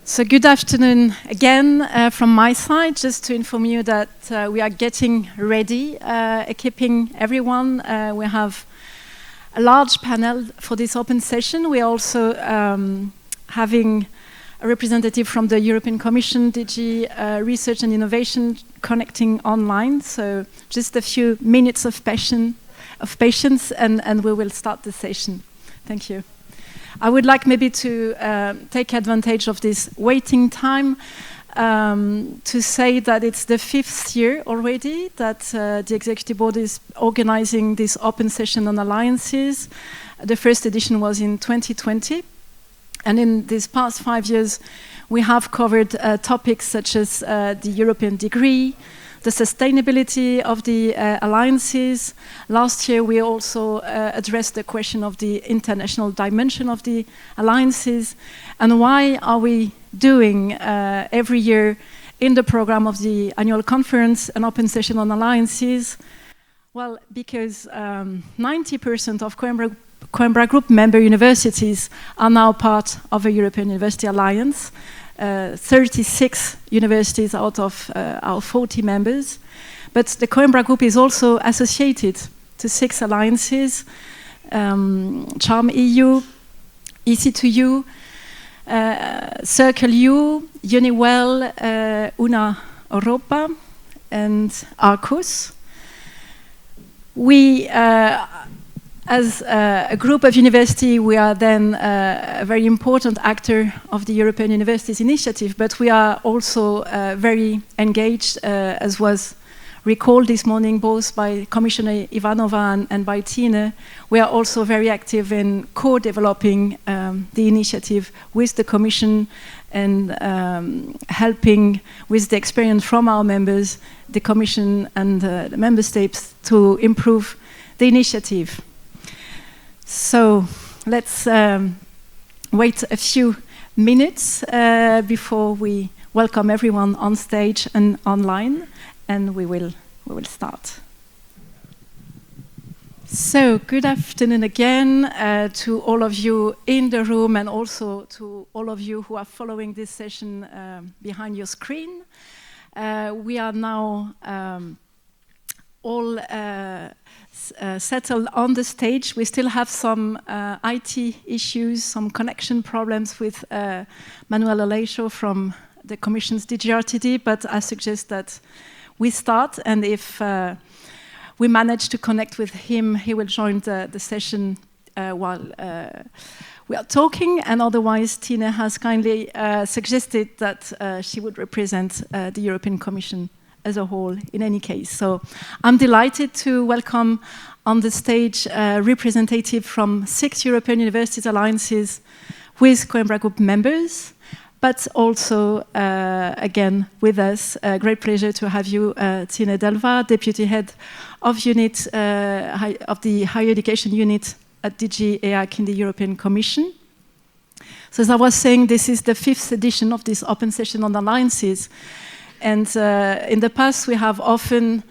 So good afternoon again from my side, just to inform you that we are getting ready, equipping everyone. We have a large panel for this open session. We are also having a representative from the European Commission, DG Research and Innovation, connecting online. So just a few minutes of patience and we will start the session. Thank you. I would like maybe to take advantage of this waiting time to say that it's the 5th year already that the Executive Board is organizing this open session on alliances. The first edition was in 2020. And in these past 5 years, we have covered topics such as the European degree, the sustainability of the alliances. Last year, we also addressed the question of the international dimension of the alliances. And why are we doing every year in the program of the annual conference an open session on alliances? Well, because 90% of Coimbra Group member universities are now part of a European University Alliance. 36 universities out of our 40 members. But the Coimbra Group is also associated to 6 alliances, Charm EU, EC2U, Circle U, Uniwell, Una Europa, and Arcus. We as a group of university, we are then a very important actor of the European Universities Initiative, but we are also very engaged, as was recalled this morning, both by Commissioner Ivanova and by Tine. We are also very active in co-developing the initiative with the Commission and helping with the experience from our members, the Commission and the Member States to improve the initiative. So let's wait a few minutes before we welcome everyone on stage and online, and we will start. So good afternoon again to all of you in the room and also to all of you who are following this session behind your screen. We are now all settled on the stage. We still have some IT issues, some connection problems with Manuel Aleixo from the Commission's DGRTD, but I suggest that we start, and if we manage to connect with him, he will join the session while we are talking, and otherwise Tina has kindly suggested that she would represent the European Commission as a whole, in any case. So I'm delighted to welcome on the stage a representative from 6 European Universities Alliances with Coimbra Group members, but also, again, with us, a great pleasure to have you, Tine Delva, Deputy Head of Unit of the Higher Education Unit at DG EAC in the European Commission. So as I was saying, this is the 5th edition of this open session on alliances. And in the past, we have often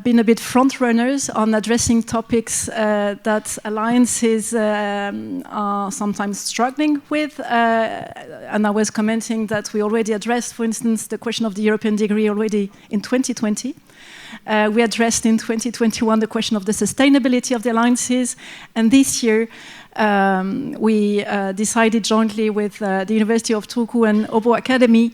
been a bit front runners on addressing topics that alliances are sometimes struggling with. And I was commenting that we already addressed, for instance, the question of the European degree already in 2020. We addressed in 2021 the question of the sustainability of the alliances. And this year, we decided jointly with the University of Turku and Obo Academy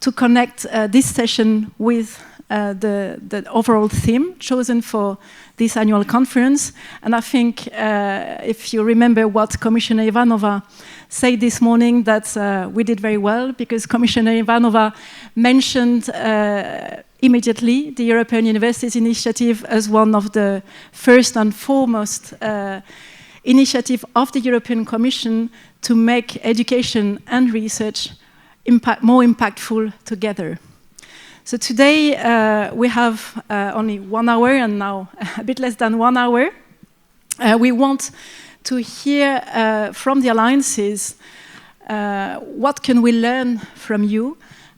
to connect this session with the overall theme chosen for this annual conference. And I think if you remember what Commissioner Ivanova said this morning, that we did very well, because Commissioner Ivanova mentioned immediately the European Universities Initiative as one of the first and foremost initiative of the European Commission to make education and research more impactful together. So today we have only 1 hour, and now a bit less than 1 hour. We want to hear from the alliances what can we learn from you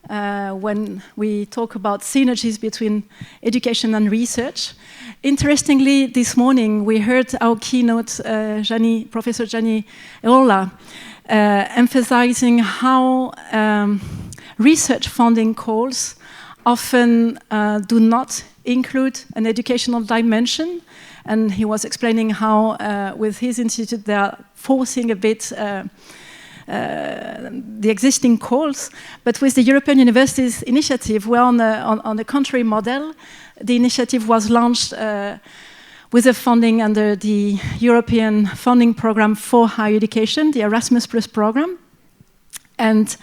when we talk about synergies between education and research. Interestingly, this morning we heard our keynote, Professor Gianni Eola, emphasizing how research funding calls often do not include an educational dimension. And he was explaining how, with his institute, they are forcing a bit the existing calls. But with the European Universities Initiative, we're on a country model. The initiative was launched with the funding under the European Funding Programme for Higher Education, the Erasmus Plus program. And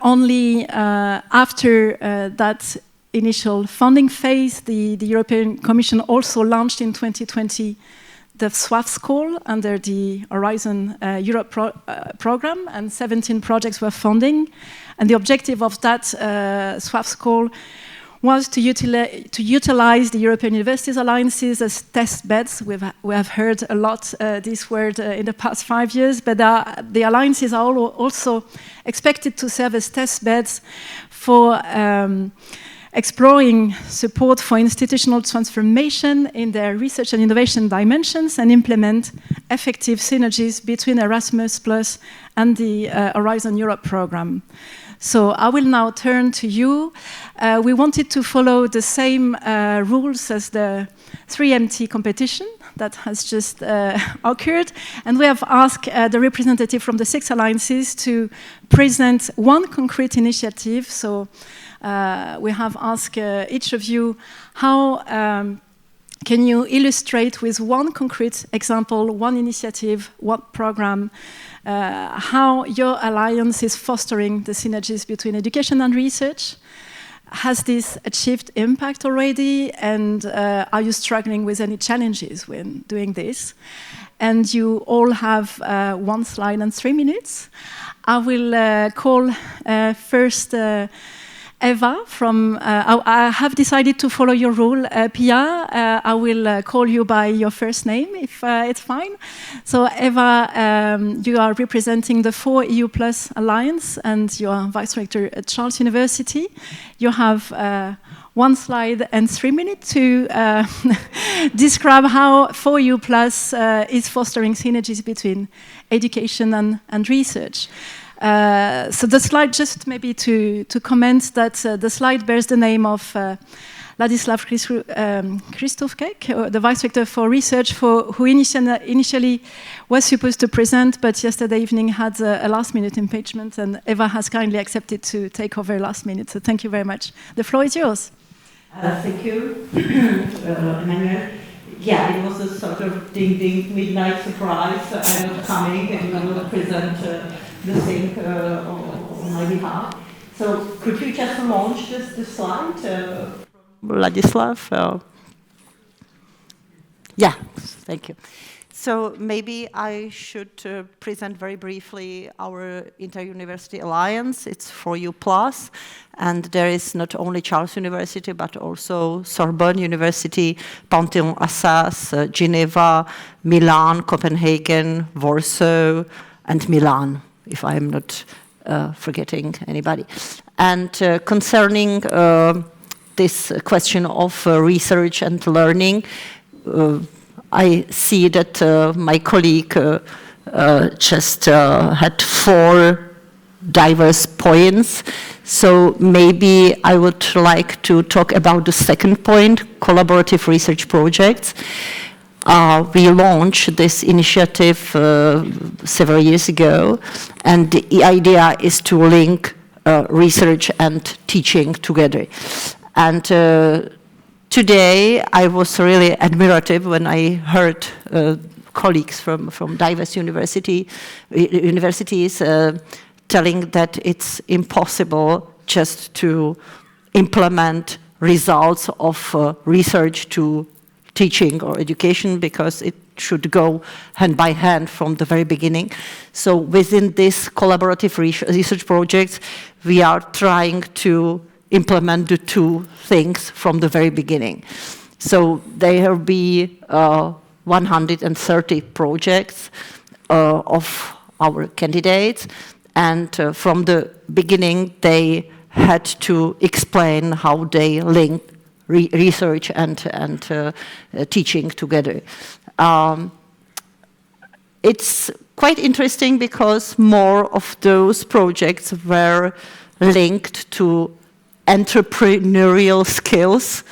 only after that initial funding phase, the European Commission also launched in 2020 the SWAFS call under the Horizon Europe program, and 17 projects were funding. And the objective of that SWAFS call was to utilize the European Universities Alliances as test beds. We have heard a lot this word in the past 5 years, but the alliances are also expected to serve as test beds for exploring support for institutional transformation in their research and innovation dimensions and implement effective synergies between Erasmus Plus and the Horizon Europe program. So I will now turn to you. We wanted to follow the same rules as the 3MT competition that has just occurred. And we have asked the representative from the 6 alliances to present one concrete initiative. So we have asked each of you, how can you illustrate with one concrete example, one initiative, one program, how your alliance is fostering the synergies between education and research? Has this achieved impact already? And are you struggling with any challenges when doing this? And you all have 1 slide and 3 minutes. I will call first Eva from, I have decided to follow your rule, Pia. I will call you by your first name, if it's fine. So Eva, you are representing the 4EU Plus Alliance, and you are Vice Rector at Charles University. You have 1 slide and 3 minutes to describe how 4EU Plus is fostering synergies between education and research. So the slide, just maybe to comment that the slide bears the name of Ladislav Christofkek, the Vice Rector for Research, who initially was supposed to present, but yesterday evening had a last-minute impingement, and Eva has kindly accepted to take over last minute. So thank you very much. The floor is yours. Thank you, Emmanuel. Yeah, it was a sort of ding-ding midnight surprise. I'm not coming, and I will present the thing on my behalf. So could you just launch this slide, Ladislav? Yeah, thank you. So maybe I should present very briefly our Inter-University Alliance. It's 4EU Plus, and there is not only Charles University, but also Sorbonne University, Panthéon-Assas, Geneva, Milan, Copenhagen, Warsaw, and Milan, if I'm not forgetting anybody. And concerning this question of research and learning, I see that my colleague just had 4 diverse points. So maybe I would like to talk about the second point, collaborative research projects. We launched this initiative several years ago, and the idea is to link research and teaching together. And today I was really admirative when I heard colleagues from diverse universities telling that it's impossible just to implement results of research to teaching or education, because it should go hand by hand from the very beginning. So within this collaborative research projects, we are trying to implement the 2 things from the very beginning. So there will be 130 projects of our candidates, and from the beginning they had to explain how they link research and teaching together. It's quite interesting because more of those projects were linked to entrepreneurial skills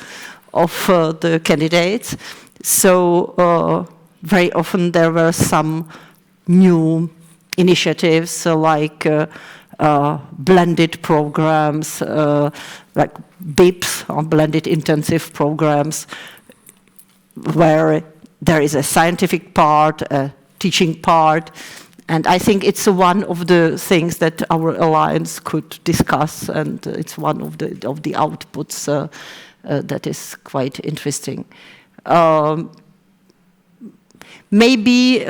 of the candidates. So very often there were some new initiatives like blended programs, like BIPs, or blended intensive programs, where there is a scientific part, a teaching part, and I think it's one of the things that our alliance could discuss, and it's one of the outputs that is quite interesting. Maybe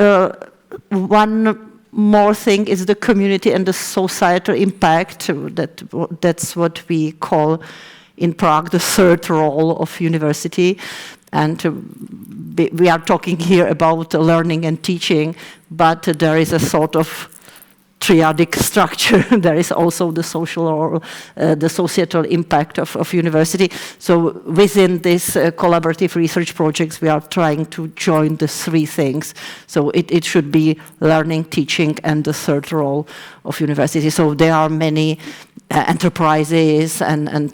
one more thing is the community and the societal impact. That's what we call in Prague the third role of university. And we are talking here about learning and teaching, but there is a sort of triadic structure. There is also the social or the societal impact of university. So within this collaborative research projects, we are trying to join the three things. So it should be learning, teaching, and the third role of university. So there are many enterprises and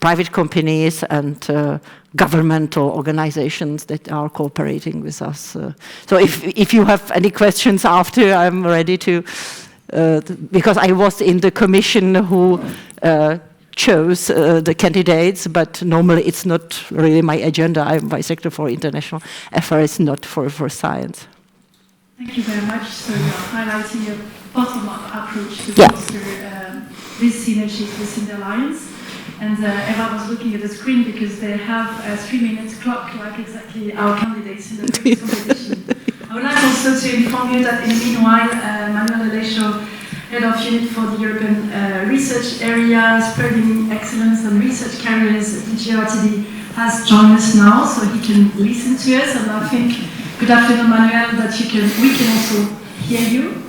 private companies and governmental organizations that are cooperating with us. So if you have any questions after, I'm ready to, because I was in the commission who chose the candidates, but normally it's not really my agenda. I'm Vice Secretary for International Affairs, not for science. Thank you very much. So you're highlighting a bottom-up approach to foster these synergies within the Alliance. And Eva was looking at the screen because they have a 3-minute clock, like exactly our candidates in the previous competition. I would like also to inform you that in the meanwhile, Manuel Aleixo, Head of Unit for the European Research Area, Spreading Excellence and Research Careers at DGRTD, has joined us now, so he can listen to us. And I think, good afternoon, Manuel, that we can also hear you.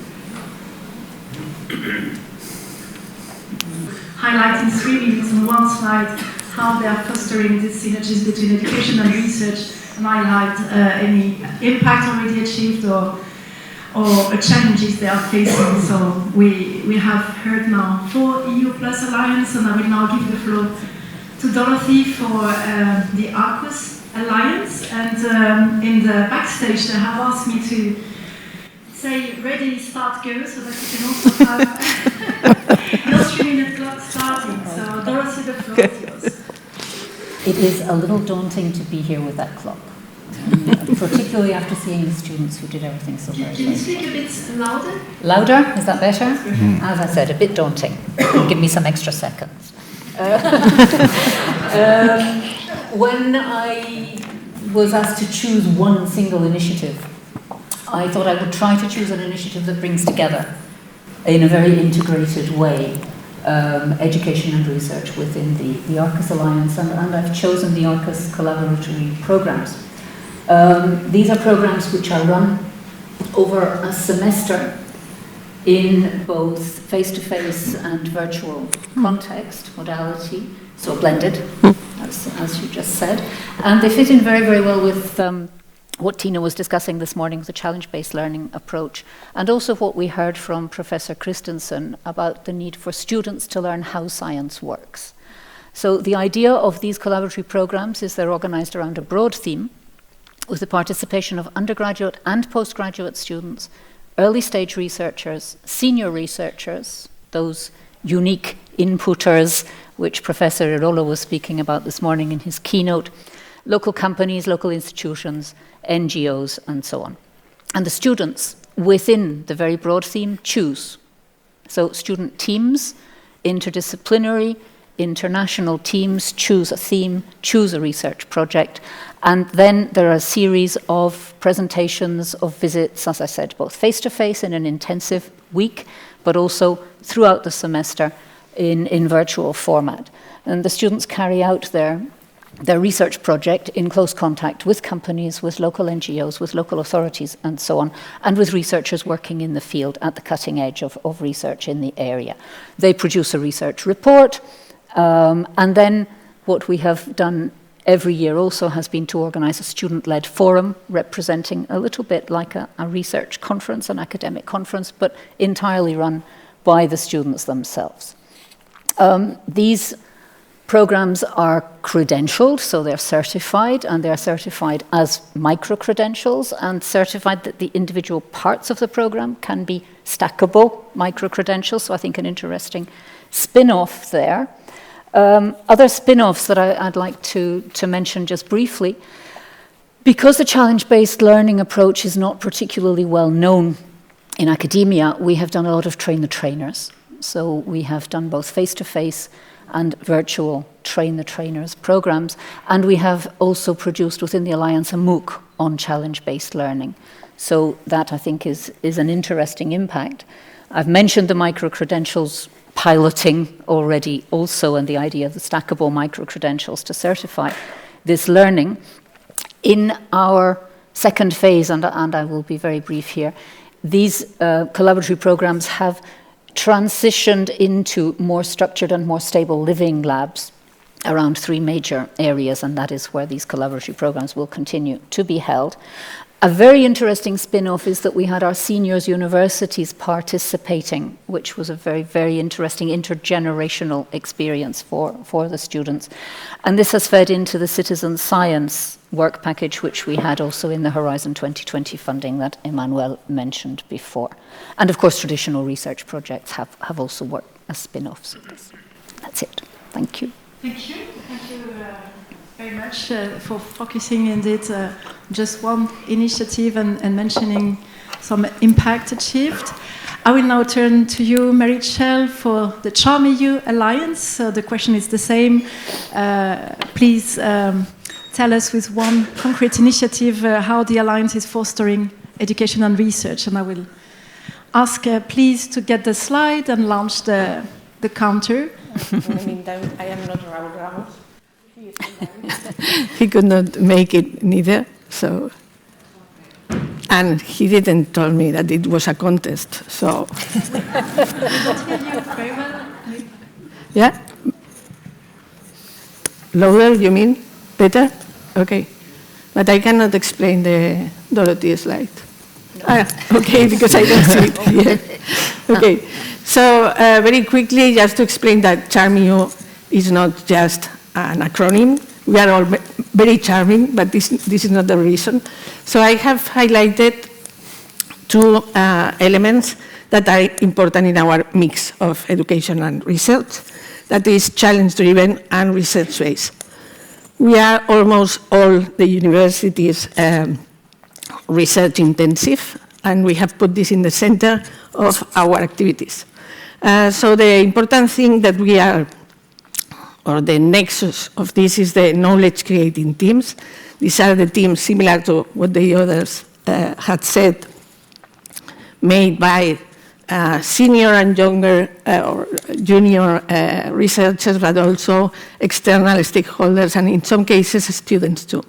Highlighting 3 minutes on one slide how they are fostering these synergies between education and research, and highlight any impact already achieved or challenges they are facing. So we have heard now 4 EU Plus Alliance, and I will now give the floor to Dorothy for the ARCUS Alliance. And in the backstage they have asked me to say ready, start, go, so that you can also have your 3-minute clock starting. So Dorothy, the floor is yours. It is a little daunting to be here with that clock, particularly after seeing the students who did everything so very well. Can you speak a bit louder? Louder? Is that better? As I said, a bit daunting. Give me some extra seconds. When I was asked to choose one single initiative, I thought I would try to choose an initiative that brings together, in a very integrated way, education and research within the ARCUS Alliance, and I've chosen the ARCUS collaboratory programs. These are programs which are run over a semester in both face-to-face and virtual context, modality, so blended, as you just said, and they fit in very, very well with what Tina was discussing this morning, the challenge-based learning approach, and also what we heard from Professor Christensen about the need for students to learn how science works. So the idea of these collaboratory programs is they're organized around a broad theme with the participation of undergraduate and postgraduate students, early stage researchers, senior researchers, those unique inputters which Professor Irola was speaking about this morning in his keynote, local companies, local institutions, NGOs, and so on. And the students within the very broad theme choose. So student teams, interdisciplinary, international teams choose a theme, choose a research project, and then there are a series of presentations, of visits, as I said, both face-to-face in an intensive week, but also throughout the semester in virtual format. And the students carry out their research project in close contact with companies, with local NGOs, with local authorities, and so on, and with researchers working in the field at the cutting edge of research in the area. They produce a research report, and then what we have done every year also has been to organise a student-led forum representing a little bit like a research conference, an academic conference, but entirely run by the students themselves. These programs are credentialed, so they're certified, and they're certified as micro-credentials and certified that the individual parts of the program can be stackable micro-credentials, so I think an interesting spin-off there. Other spin-offs that I'd like to mention just briefly, because the challenge-based learning approach is not particularly well known in academia, we have done a lot of train-the-trainers. So we have done both face-to-face and virtual train-the-trainers programs, and we have also produced within the Alliance a MOOC on challenge-based learning. So that, I think, is an interesting impact. I've mentioned the micro-credentials piloting already also, and the idea of the stackable micro-credentials to certify this learning. In our second phase, and I will be very brief here, these collaboratory programs have transitioned into more structured and more stable living labs around 3 major areas, and that is where these collaboratory programs will continue to be held. A very interesting spin-off is that we had our seniors universities participating, which was a very, very interesting intergenerational experience for the students. And this has fed into the citizen science work package, which we had also in the Horizon 2020 funding that Emmanuel mentioned before. And of course, traditional research projects have also worked as spin-offs of this. That's it. Thank you. Thank you. Thank you very much for focusing indeed just one initiative and mentioning some impact achieved. I will now turn to you, Mary-Chelle, for the Charm EU Alliance. So the question is the same. Please tell us with one concrete initiative how the Alliance is fostering education and research. And I will ask, please, to get the slide and launch the counter. In the meantime, I am not Raúl Ramos. He could not make it neither, so. And he didn't tell me that it was a contest, so. Yeah? Louder, you mean? Better? Okay. But I cannot explain the Dorothy slide. No. Okay, because I don't see it here. Okay. So very quickly, just to explain that Charm EU is not just an acronym. We are all very charming, but this is not the reason. So I have highlighted 2 elements that are important in our mix of education and research. That is challenge-driven and research-based. We are almost all the universities research-intensive, and we have put this in the center of our activities. So the important thing that we are, or the nexus of this, is the knowledge-creating teams. These are the teams similar to what the others had said, made by senior and younger or junior researchers, but also external stakeholders, and in some cases, students too.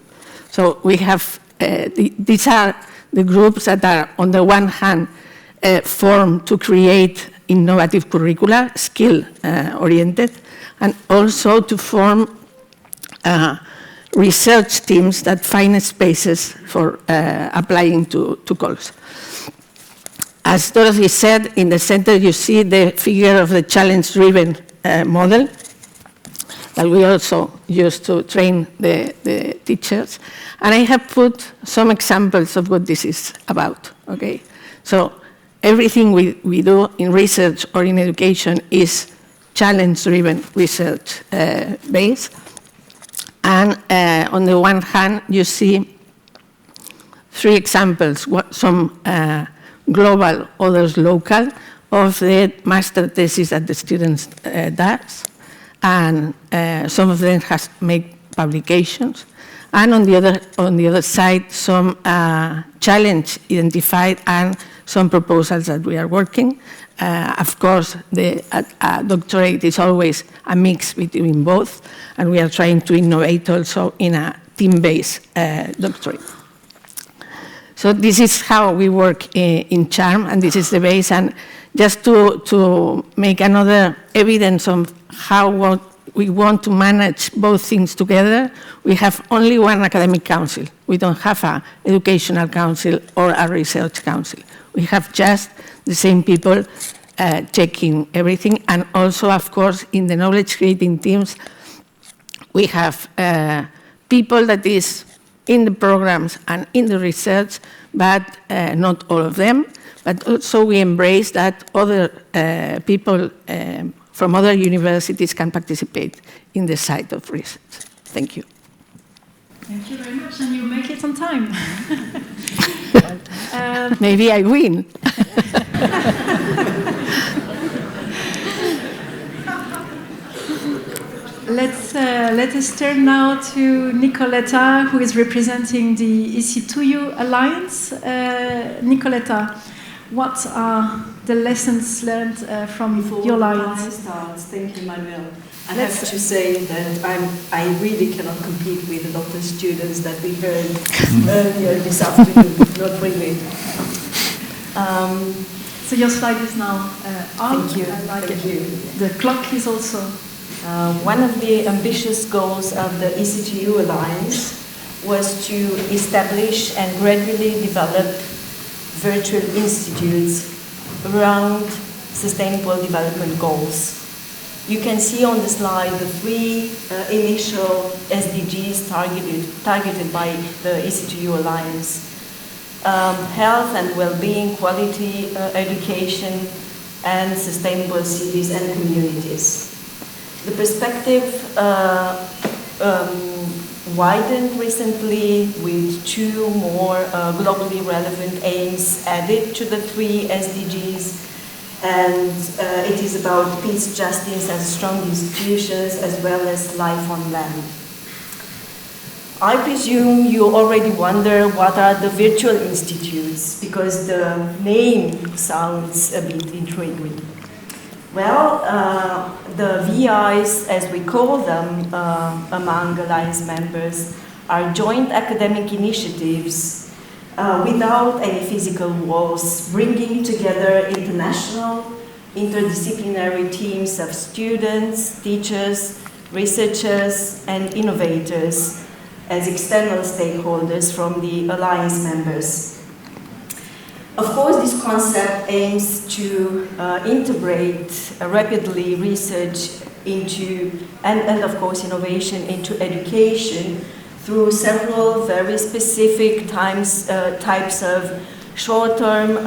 So we have, these are the groups that are, on the one hand, formed to create innovative curricula, skill-oriented, and also to form research teams that find spaces for applying to calls. As Dorothy said, in the center you see the figure of the challenge-driven model that we also use to train the teachers. And I have put some examples of what this is about, okay? So everything we do in research or in education is challenge-driven research based. And on the one hand, you see 3 examples, some global, others local, of the master thesis that the students does. And some of them has made publications. And on the other side, some challenge identified and some proposals that we are working. Of course, the doctorate is always a mix between both, and we are trying to innovate also in a team-based doctorate. So this is how we work in Charm, and this is the base. And just to make another evidence of how we want to manage both things together, we have only one academic council. We don't have an educational council or a research council. We have just the same people checking everything. And also, of course, in the knowledge creating teams, we have people that is in the programs and in the research, but not all of them. But also we embrace that other people from other universities can participate in the side of research. Thank you. Thank you very much, and you make it on time. Maybe I win. Let us turn now to Nicoletta, who is representing the EC2U Alliance. Nicoletta, what are the lessons learned from your alliance? Thank you, Manuel. I have to say that I really cannot compete with a lot of students that we heard earlier this afternoon. Not really. So your slide is now on. Thank you. Thank you. The clock is also. One of the ambitious goals of the EC2U Alliance was to establish and gradually develop virtual institutes around sustainable development goals. You can see on the slide the three initial SDGs targeted by the EC2U Alliance. Health and well-being, quality education, and sustainable cities and communities. The perspective widened recently with two more globally relevant aims added to the three SDGs, and it is about peace, justice, and strong institutions, as well as life on land. I presume you already wonder what are the virtual institutes, because the name sounds a bit intriguing. Well, the VIs, as we call them among Alliance members, are joint academic initiatives without any physical walls, bringing together international, interdisciplinary teams of students, teachers, researchers, and innovators as external stakeholders from the Alliance members. Of course, this concept aims to integrate rapidly research into, and of course innovation into education through several very specific types of short-term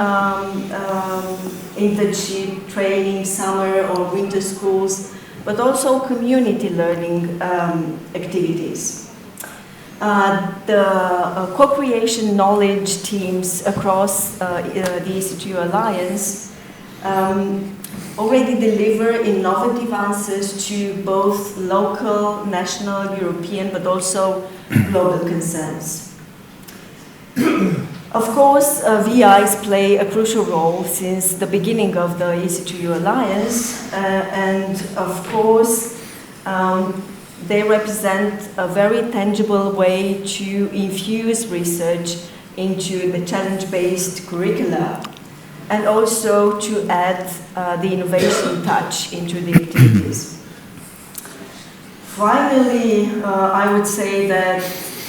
internship, training, summer or winter schools, but also community learning activities. The co-creation knowledge teams across the EC2U Alliance already deliver innovative answers to both local, national, European, but also global concerns. Of course, VIs play a crucial role since the beginning of the EC2U Alliance, and of course, they represent a very tangible way to infuse research into the challenge-based curricula, and also to add the innovation touch into the activities. Finally, I would say that,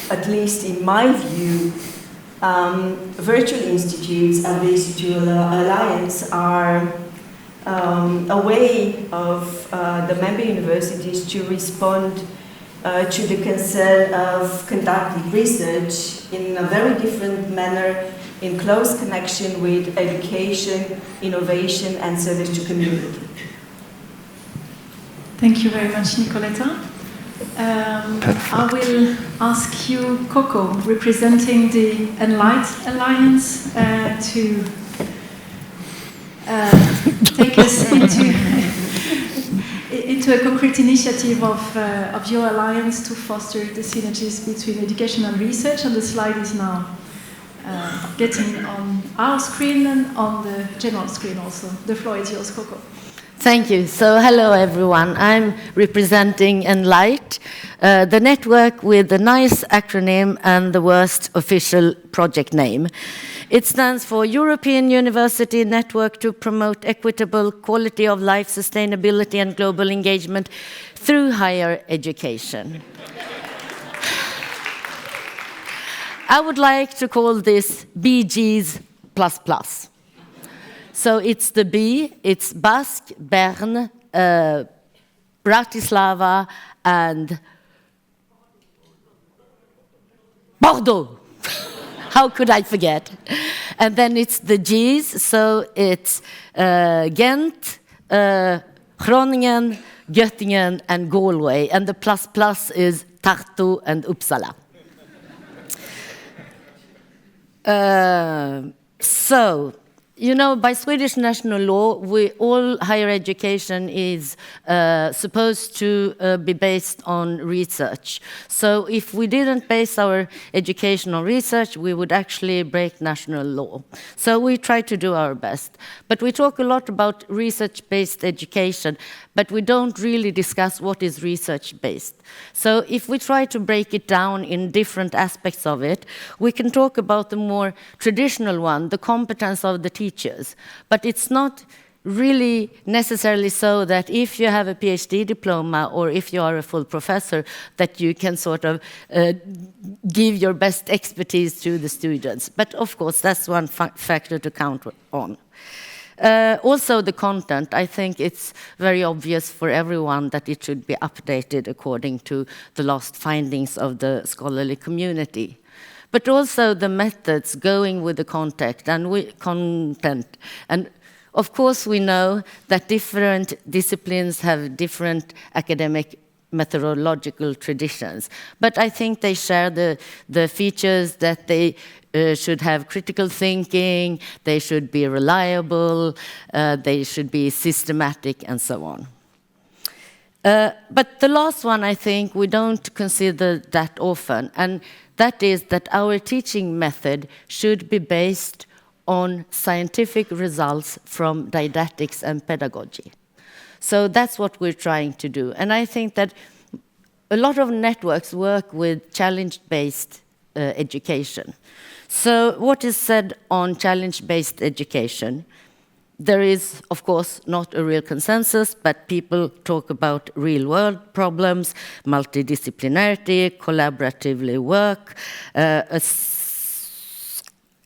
at least in my view, virtual institutes of the EC2U Alliance are a way of the member universities to respond to the concern of conducting research in a very different manner, in close connection with education, innovation, and service to community. Thank you very much, Nicoletta. I will ask you, Coco, representing the Enlight Alliance, to take us into a concrete initiative of your alliance to foster the synergies between education and research, and the slide is now getting on our screen and on the general screen also. The floor is yours, Coco. Thank you. So, hello everyone. I'm representing Enlight, the network with the nice acronym and the worst official project name. It stands for European University Network to Promote Equitable Quality of Life, Sustainability and Global Engagement through Higher Education. I would like to call this BG's++. So it's the B, it's Basque, Bern, Bratislava, and Bordeaux. How could I forget? And then it's the G's, so it's Ghent, Groningen, Göttingen, and Galway. And the plus is Tartu and Uppsala. So, you know, by Swedish national law, all higher education is supposed to be based on research. So if we didn't base our education on research, we would actually break national law. So we try to do our best. But we talk a lot about research-based education, but we don't really discuss what is research-based. So if we try to break it down in different aspects of it, we can talk about the more traditional one, the competence of the teachers. But it's not really necessarily so that if you have a PhD diploma or if you are a full professor, that you can sort of give your best expertise to the students. But of course, that's one factor to count on. Also the content, I think it's very obvious for everyone that it should be updated according to the last findings of the scholarly community. But also the methods going with the content. And of course we know that different disciplines have different academic methodological traditions. But I think they share the features that they should have critical thinking, they should be reliable, they should be systematic, and so on. But the last one, I think, we don't consider that often, and that is that our teaching method should be based on scientific results from didactics and pedagogy. So that's what we're trying to do. And I think that a lot of networks work with challenge-based education. So what is said on challenge-based education? There is, of course, not a real consensus, but people talk about real-world problems, multidisciplinarity, collaboratively work,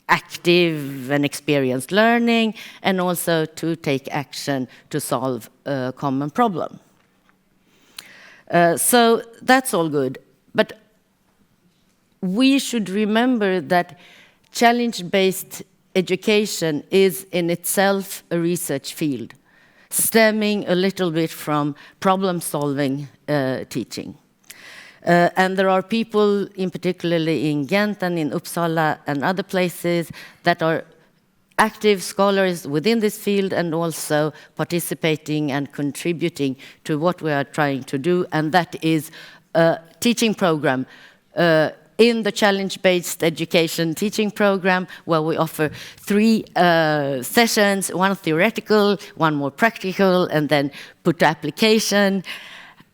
active and experienced learning, and also to take action to solve a common problem. So that's all good. But we should remember that challenge-based education is in itself a research field, stemming a little bit from problem-solving teaching. And there are people, in particularly in Ghent and in Uppsala and other places, that are active scholars within this field and also participating and contributing to what we are trying to do, and that is a teaching program in the challenge-based education teaching program, where we offer 3 sessions, 1 theoretical, 1 more practical, and then put to application.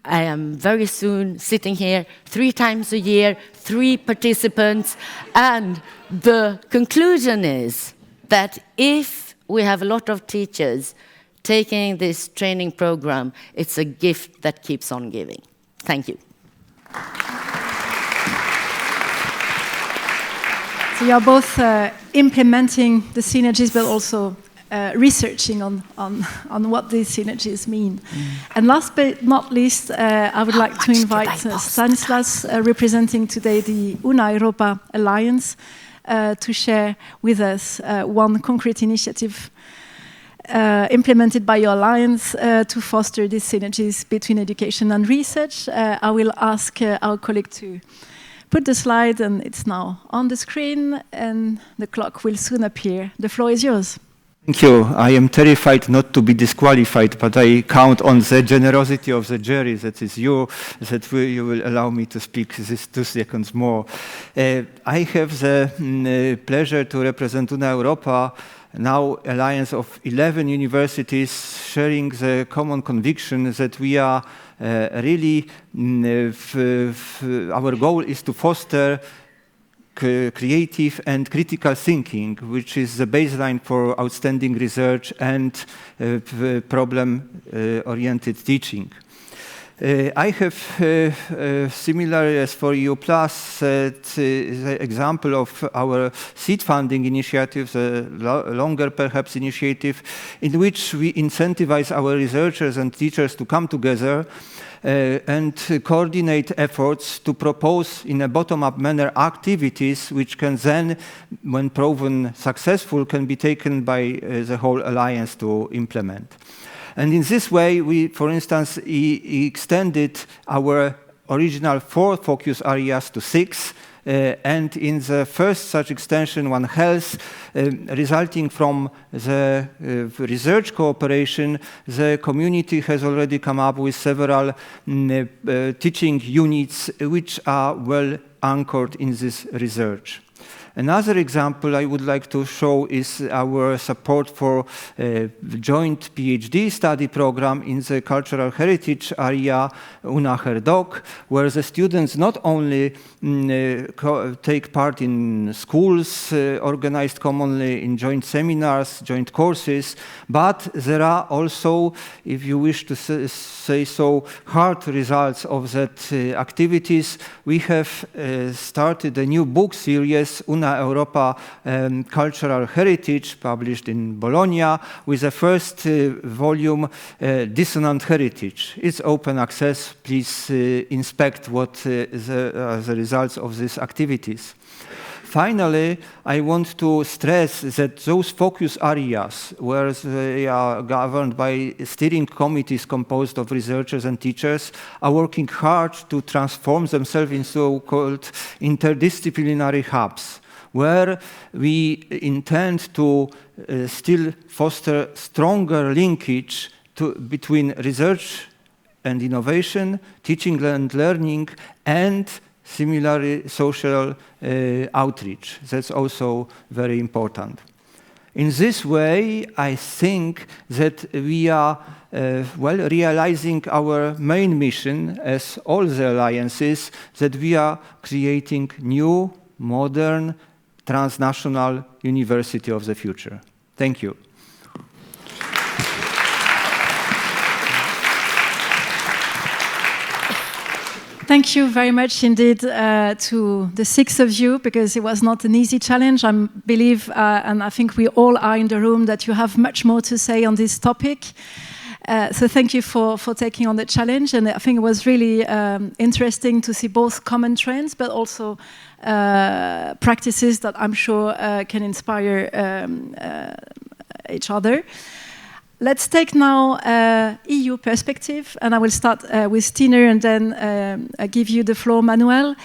I am very soon sitting here 3 times a year, 3 participants, and the conclusion is that if we have a lot of teachers taking this training program, it's a gift that keeps on giving. Thank you. So you are both implementing the synergies, but also researching on what these synergies mean. And last but not least, I would like to invite Stanislas, representing today the Una Europa Alliance, to share with us one concrete initiative implemented by your alliance to foster these synergies between education and research. I will ask our colleague to put the slide, and it's now on the screen, and the clock will soon appear. The floor is yours. Thank you. I am terrified not to be disqualified, but I count on the generosity of the jury, that is you, that you will allow me to speak these 2 seconds more. I have the pleasure to represent Una Europa now alliance of 11 universities sharing the common conviction that we are really, our goal is to foster creative and critical thinking, which is the baseline for outstanding research and problem-oriented teaching. I have, similar as for EU+, the example of our seed funding initiative, the longer perhaps initiative, in which we incentivize our researchers and teachers to come together and coordinate efforts to propose in a bottom-up manner activities which can then, when proven successful, can be taken by the whole alliance to implement. And in this way, we, for instance, extended our original 4 focus areas to 6, and in the first such extension on health, resulting from the research cooperation, the community has already come up with several teaching units which are well anchored in this research. Another example I would like to show is our support for a joint PhD study program in the cultural heritage area, UNAHER-DOC, where the students not only take part in schools organized commonly in joint seminars, joint courses, but there are also, if you wish to say so, hard results of that activities. We have started a new book series, Una Europa Cultural Heritage, published in Bologna, with the first volume, Dissonant Heritage. It's open access. Please inspect what the results of these activities. Finally, I want to stress that those focus areas, where they are governed by steering committees composed of researchers and teachers, are working hard to transform themselves into so-called interdisciplinary hubs, where we intend to still foster stronger linkage between research and innovation, teaching and learning, and similarly social outreach. That's also very important. In this way, I think that we are realizing our main mission as all the alliances, that we are creating new, modern, transnational university of the future. Thank you. Thank you very much indeed to the 6 of you, because it was not an easy challenge. I believe, and I think we all are in the room, that you have much more to say on this topic. So thank you for taking on the challenge. And I think it was really interesting to see both common trends, but also practices that I'm sure can inspire each other. Let's take now EU perspective, and I will start with Tine and then give you the floor, Manuel.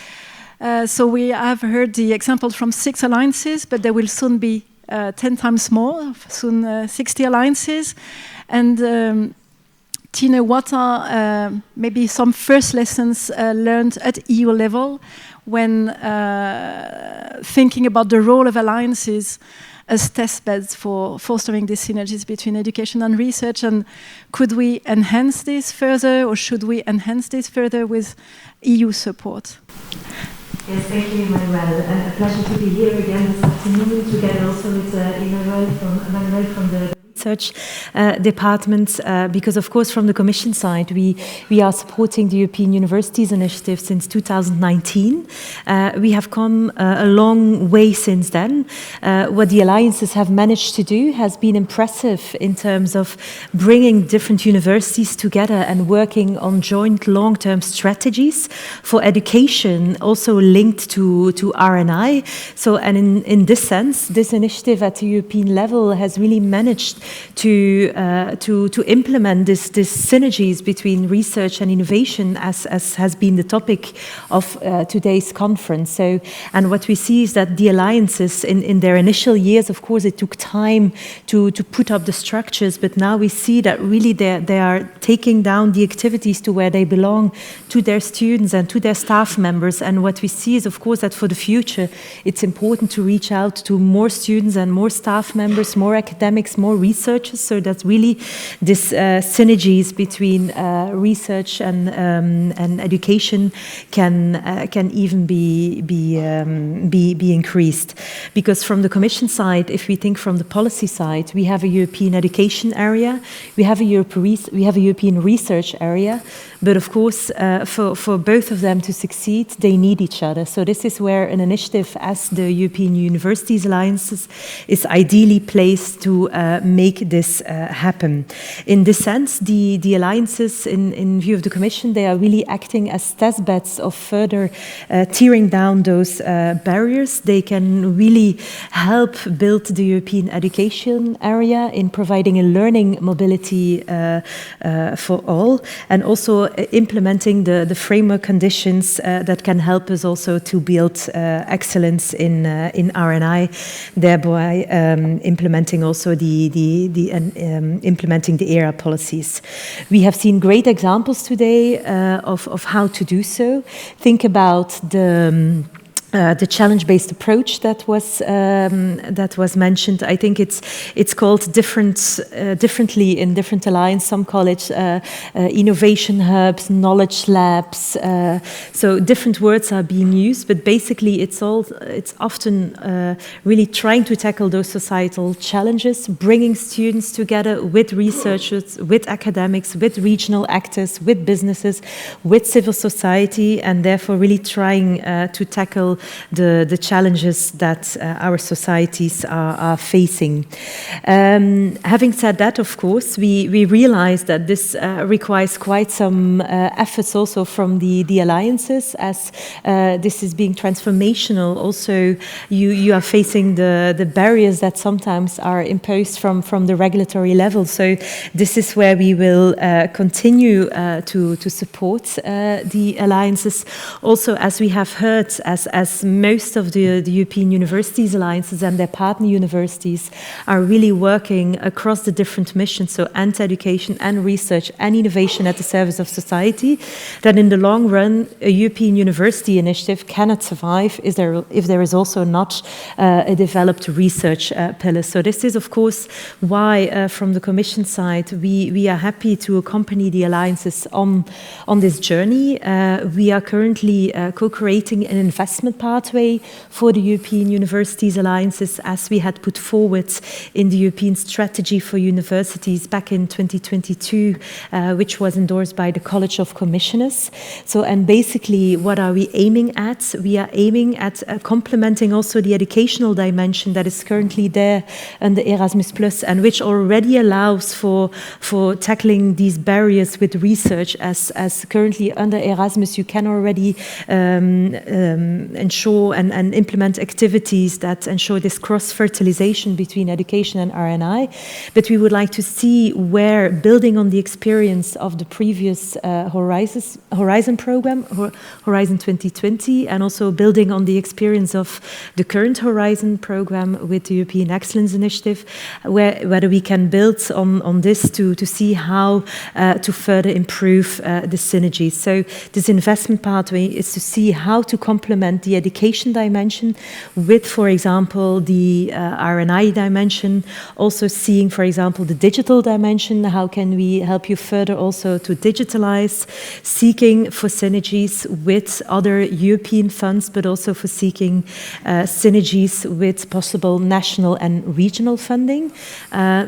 So we have heard the example from 6 alliances, but there will soon be 10 times more, soon 60 alliances. And Tine, what are maybe some first lessons learned at EU level when thinking about the role of alliances as test beds for fostering these synergies between education and research? And could we enhance this further, or should we enhance this further with EU support? Yes, thank you, Manuel. A pleasure to be here again this afternoon, together also with Manuel from the research department, because of course from the Commission side we are supporting the European Universities Initiative since 2019. We have come a long way since then. What the alliances have managed to do has been impressive in terms of bringing different universities together and working on joint long-term strategies for education, also linked to R&I. So, and in this sense, this initiative at the European level has really managed to implement this synergies between research and innovation, as has been the topic of today's conference. So, and what we see is that the alliances in their initial years, of course, it took time to put up the structures, but now we see that really they are taking down the activities to where they belong, to their students and to their staff members. And what we see is, of course, that for the future, it's important to reach out to more students and more staff members, more academics, more researchers, so that really this synergies between research and education can even be increased. Because from the Commission side, if we think from the policy side, we have a European education area, we have a European research area, but of course, for both of them to succeed, they need each other. So this is where an initiative as the European Universities Alliances is ideally placed to make this happen. In this sense, the alliances, in view of the Commission, they are really acting as test beds of further tearing down those barriers. They can really help build the European education area in providing a learning mobility for all, and also implementing the framework conditions that can help us also to build excellence in R&I, thereby implementing also implementing the ERA policies. We have seen great examples today of how to do so. Think about the challenge-based approach that was mentioned. I think it's called differently in different alliances. Some call it innovation hubs, knowledge labs. So different words are being used, but basically it's often really trying to tackle those societal challenges, bringing students together with researchers, with academics, with regional actors, with businesses, with civil society, and therefore really trying to tackle the challenges that our societies are facing. Having said that, of course, we realize that this requires quite some efforts also from the alliances, as this is being transformational. Also, you are facing the barriers that sometimes are imposed from the regulatory level. So this is where we will continue to support the alliances. Also, as we have heard, as most of the European Universities Alliances and their partner universities are really working across the different missions, so and education and research and innovation at the service of society, that in the long run, a European university initiative cannot survive if there is also not a developed research pillar. So this is, of course, why from the Commission side, we are happy to accompany the alliances on this journey. We are currently co-creating an investment pathway for the European Universities Alliances, as we had put forward in the European Strategy for Universities back in 2022, which was endorsed by the College of Commissioners. So, and basically, what are we aiming at? We are aiming at complementing also the educational dimension that is currently there under Erasmus+, and which already allows for tackling these barriers with research, as currently under Erasmus you can already ensure and implement activities that ensure this cross-fertilization between education and R&I. But we would like to see where, building on the experience of the previous Horizon program, Horizon 2020, and also building on the experience of the current Horizon program with the European Excellence Initiative, whether we can build on this to see how to further improve the synergies. So this investment pathway is to see how to complement the education dimension with, for example, the R&I dimension, also seeing, for example, the digital dimension. How can we help you further also to digitalize, seeking for synergies with other European funds, but also for seeking synergies with possible national and regional funding,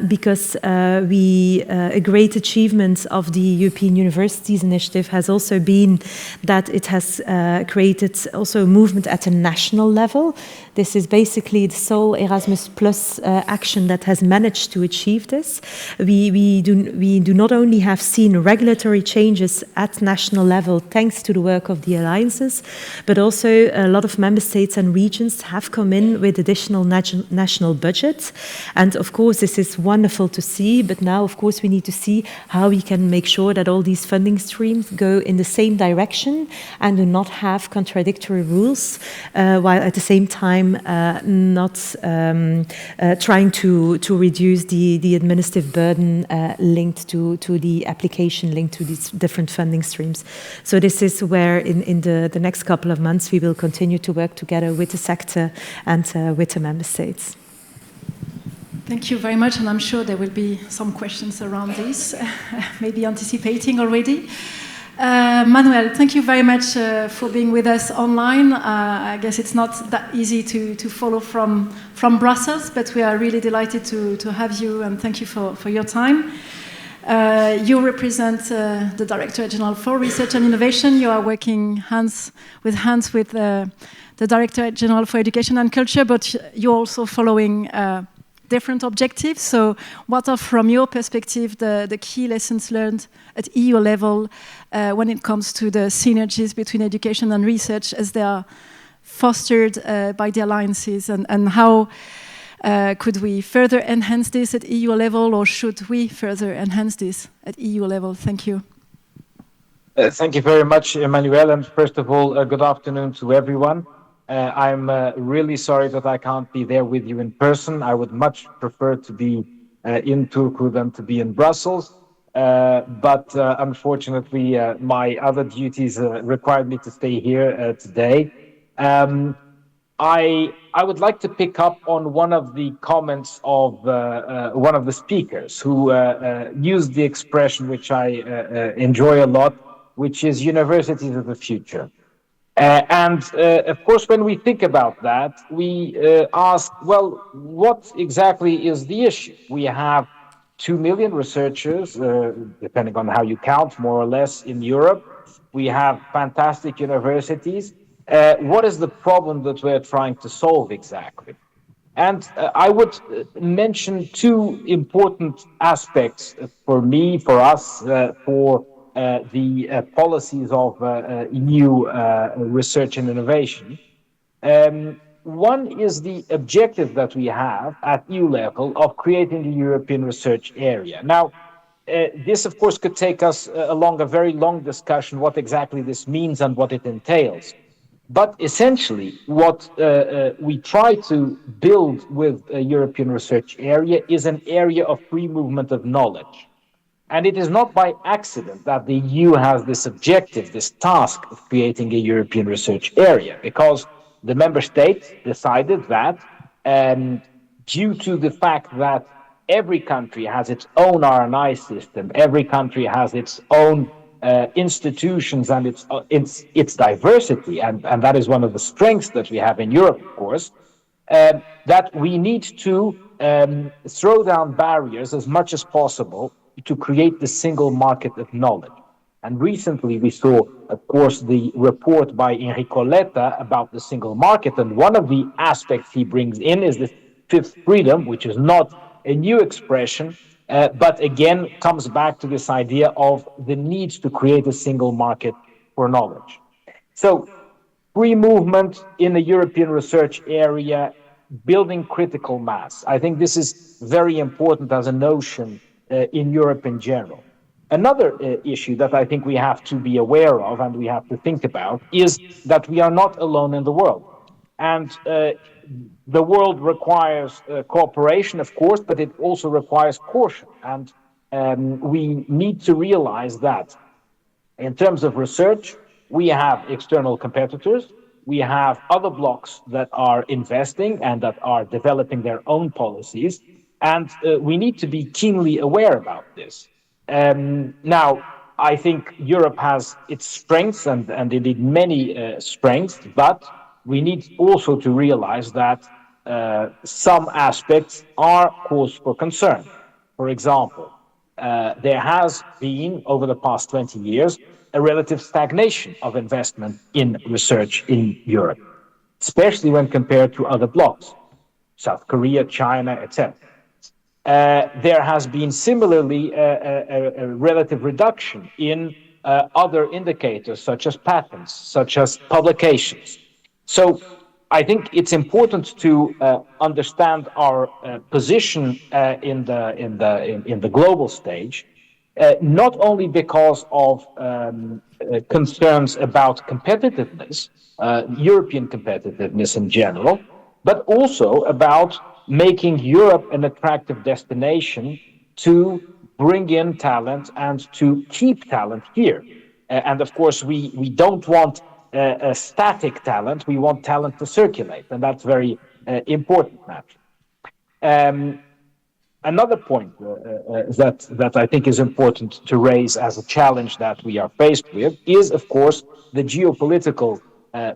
because a great achievement of the European Universities Initiative has also been that it has created also a movement improvement at a national level. This is basically the sole Erasmus Plus action that has managed to achieve this. We do not only have seen regulatory changes at national level thanks to the work of the alliances, but also a lot of member states and regions have come in with additional national budgets. And of course, this is wonderful to see, but now, of course, we need to see how we can make sure that all these funding streams go in the same direction and do not have contradictory rules, while at the same time not trying to reduce the administrative burden linked to the application, linked to these different funding streams. So this is where in the next couple of months we will continue to work together with the sector and with the member states. Thank you very much, and I'm sure there will be some questions around this, maybe anticipating already. Manuel, thank you very much for being with us online. I guess it's not that easy to follow from Brussels, but we are really delighted to have you, and thank you for your time. You represent the Director General for Research and Innovation. You are working hands with the Director General for Education and Culture, but you're also following different objectives. So what are, from your perspective, the key lessons learned at EU level when it comes to the synergies between education and research as they are fostered by the alliances, and how could we further enhance this at EU level, or should we further enhance this at EU level? Thank you. Thank you very much, Emmanuel, and first of all, good afternoon to everyone. I'm really sorry that I can't be there with you in person. I would much prefer to be in Turku than to be in Brussels. But unfortunately, my other duties required me to stay here today. I would like to pick up on one of the comments of one of the speakers who used the expression which I enjoy a lot, which is universities of the future. And of course, when we think about that, we ask, well, what exactly is the issue? We have 2 million researchers, depending on how you count, more or less, in Europe. We have fantastic universities. What is the problem that we're trying to solve exactly? And I would mention two important aspects for me, for us, for the policies of EU research and innovation. One is the objective that we have at EU level of creating a European research area. Now, this, of course, could take us along a very long discussion what exactly this means and what it entails. But essentially, what we try to build with a European research area is an area of free movement of knowledge. And it is not by accident that the EU has this objective, this task of creating a European research area, because the member states decided that due to the fact that every country has its own R&I system, every country has its own institutions and its diversity, and that is one of the strengths that we have in Europe, of course, that we need to throw down barriers as much as possible to create the single market of knowledge. And recently we saw, of course, the report by Enrico Letta about the single market, and one of the aspects he brings in is the fifth freedom, which is not a new expression, but again comes back to this idea of the need to create a single market for knowledge. So free movement in the European research area, building critical mass. I think this is very important as a notion in Europe in general. Another issue that I think we have to be aware of and we have to think about is that we are not alone in the world. And the world requires cooperation, of course, but it also requires caution. And we need to realize that in terms of research, we have external competitors, we have other blocks that are investing and that are developing their own policies, and we need to be keenly aware about this. Now, I think Europe has its strengths and indeed many strengths, but we need also to realize that some aspects are cause for concern. For example, there has been, over the past 20 years, a relative stagnation of investment in research in Europe. especially when compared to other blocs, South Korea, China, etc. There has been similarly a relative reduction in other indicators such as patents, such as publications. So I think it's important to understand our position in the global stage, not only because of concerns about competitiveness, European competitiveness in general, but also about making Europe an attractive destination to bring in talent and to keep talent here. And of course, we don't want a static talent, we want talent to circulate, and that's very important, naturally. Another point that I think is important to raise as a challenge that we are faced with is, of course, the geopolitical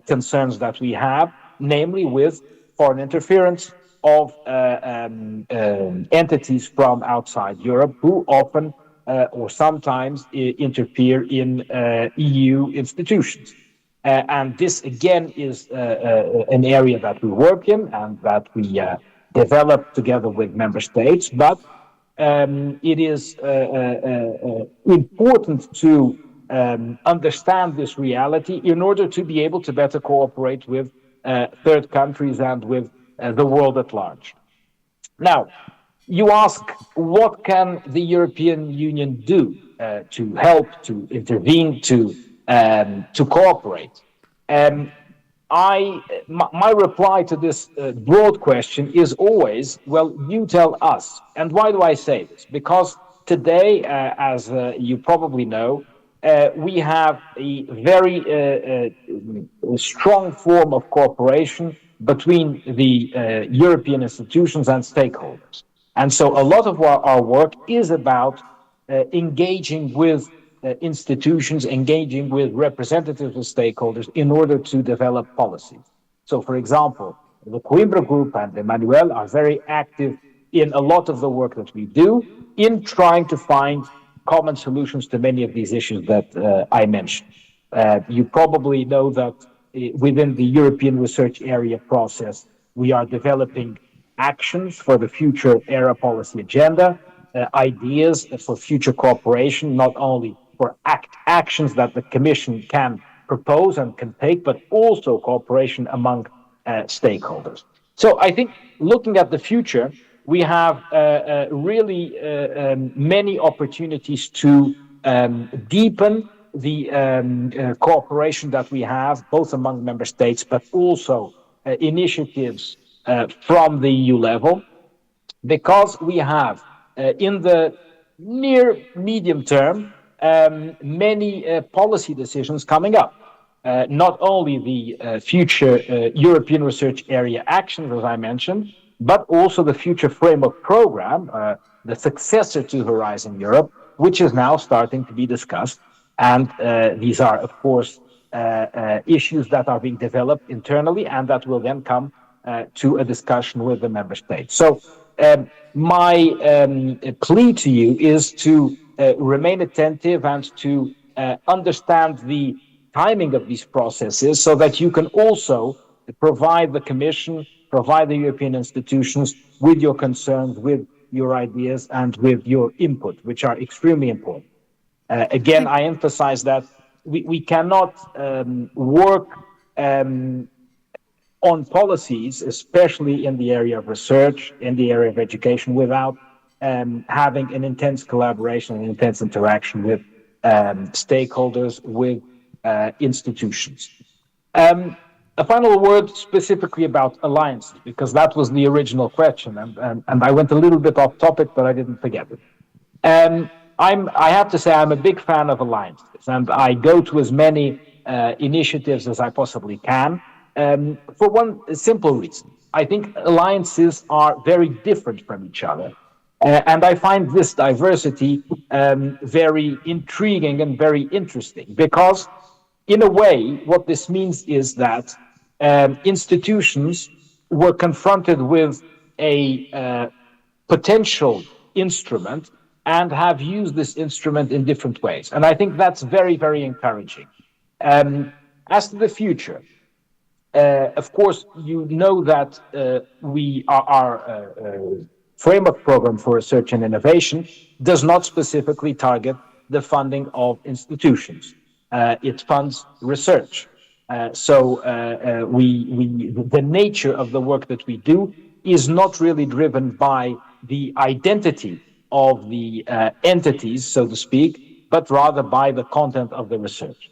concerns that we have, namely with foreign interference of entities from outside Europe who often or sometimes interfere in EU institutions. And this, again, is an area that we work in and that we developed together with member states, but it is important to understand this reality in order to be able to better cooperate with third countries and with the world at large. Now, you ask, what can the European Union do to help, to intervene, to cooperate? My reply to this broad question is always, well, you tell us. And why do I say this? Because today, as you probably know, we have a very strong form of cooperation between the European institutions and stakeholders. And so a lot of our work is about engaging with institutions, engaging with representatives of stakeholders in order to develop policies. So, for example, the Coimbra Group and Emmanuel are very active in a lot of the work that we do in trying to find common solutions to many of these issues that I mentioned. You probably know that within the European Research Area process, we are developing actions for the future ERA policy agenda, ideas for future cooperation, not only for actions that the Commission can propose and can take, but also cooperation among stakeholders. So I think looking at the future, we have really many opportunities to deepen the cooperation that we have, both among member states, but also initiatives from the EU level, because we have in the near medium term many policy decisions coming up. Not only the future European Research Area actions, as I mentioned, but also the future framework program, the successor to Horizon Europe, which is now starting to be discussed. And these are, of course, issues that are being developed internally and that will then come to a discussion with the member states. So my plea to you is to remain attentive and to understand the timing of these processes so that you can also provide the Commission, provide the European institutions with your concerns, with your ideas, and with your input, which are extremely important. Again, I emphasize that we cannot work on policies, especially in the area of research, in the area of education, without having an intense collaboration and intense interaction with stakeholders, with institutions. A final word specifically about alliances, because that was the original question, and I went a little bit off topic, but I didn't forget it. I have to say I'm a big fan of alliances, and I go to as many initiatives as I possibly can, for one simple reason. I think alliances are very different from each other. And I find this diversity very intriguing and very interesting, because in a way, what this means is that institutions were confronted with a potential instrument and have used this instrument in different ways. And I think that's very, very encouraging. As to the future, Of course, you know that our framework program for research and innovation does not specifically target the funding of institutions. It funds research. The nature of the work that we do is not really driven by the identity of the entities, so to speak, but rather by the content of the research.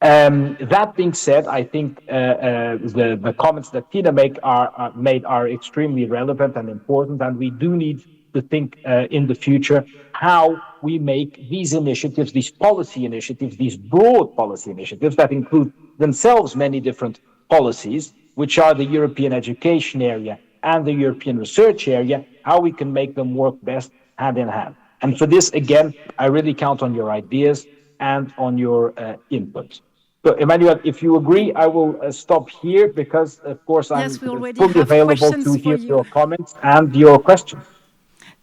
That being said, I think the comments that Tina made are extremely relevant and important, and we do need to think in the future how we make these initiatives, these policy initiatives, these broad policy initiatives that include themselves many different policies, which are the European education area and the European research area, how we can make them work best hand in hand. And for this, again, I really count on your ideas and on your input. So, Emmanuel, if you agree, I will stop here because, of course, I'm Yes, we already fully have available to questions for hear you. your comments and your questions.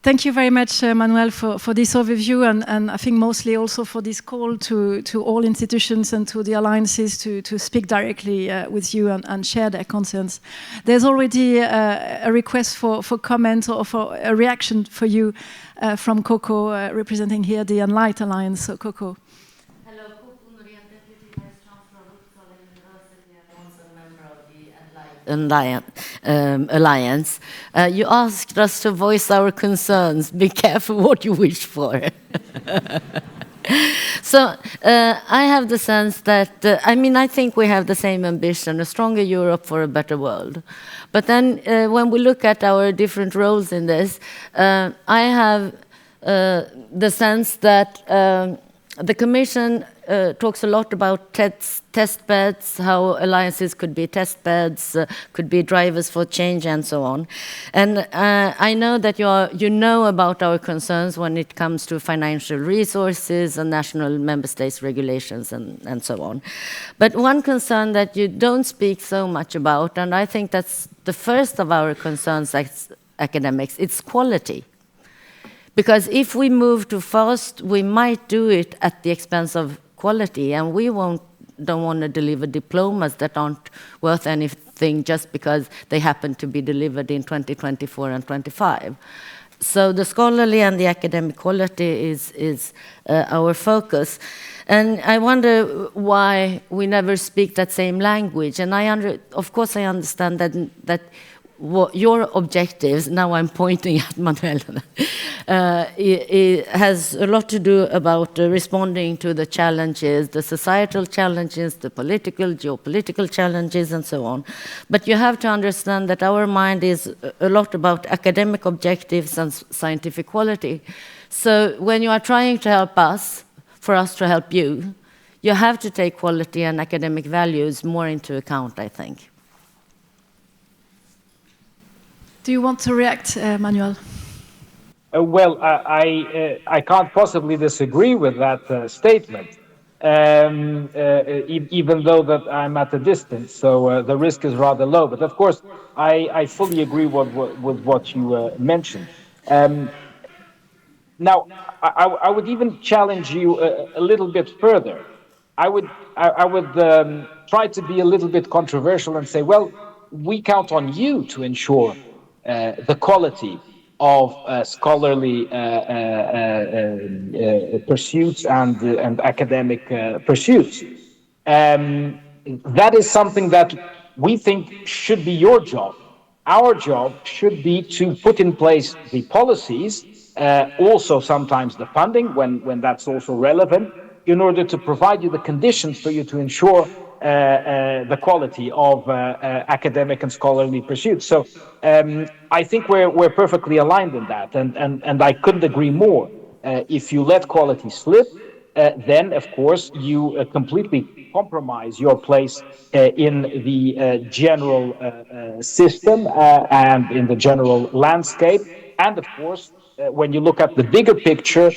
Thank you very much, Manuel, for this overview, and I think mostly also for this call to all institutions and to the alliances to speak directly with you and share their concerns. There's already a request for comment or for a reaction for you from Coco, representing here the Enlight Alliance. So, Coco. Alliance. You asked us to voice our concerns. Be careful what you wish for. So I have the sense that, I think we have the same ambition, a stronger Europe for a better world. But then when we look at our different roles in this, I have the sense that the Commission talks a lot about test beds, how alliances could be test beds, could be drivers for change, and so on. And I know that you know about our concerns when it comes to financial resources and national member states' regulations and so on. But one concern that you don't speak so much about, and I think that's the first of our concerns as academics, it's quality. Because if we move too fast, we might do it at the expense of quality, and we don't want to deliver diplomas that aren't worth anything just because they happen to be delivered in 2024 and 25. So the scholarly and the academic quality is our focus. And I wonder why we never speak that same language. And of course I understand that what your objectives, now I'm pointing at Manuel, it has a lot to do about responding to the challenges, the societal challenges, the political, geopolitical challenges, and so on. But you have to understand that our mind is a lot about academic objectives and scientific quality. So when you are trying to help us, for us to help you, you have to take quality and academic values more into account, I think. Do you want to react, Manuel? Well, I can't possibly disagree with that statement, even though that I'm at a distance, so the risk is rather low. But of course, I fully agree with what you mentioned. Now, I would even challenge you a little bit further. I would try to be a little bit controversial and say, well, we count on you to ensure the quality of scholarly pursuits and academic pursuits. That is something that we think should be your job. Our job should be to put in place the policies, also sometimes the funding when that's also relevant, in order to provide you the conditions for you to ensure the quality of academic and scholarly pursuits. So I think we're perfectly aligned in that, and I couldn't agree more. If you let quality slip, then of course you completely compromise your place in the general system and in the general landscape, and of course when you look at the bigger picture,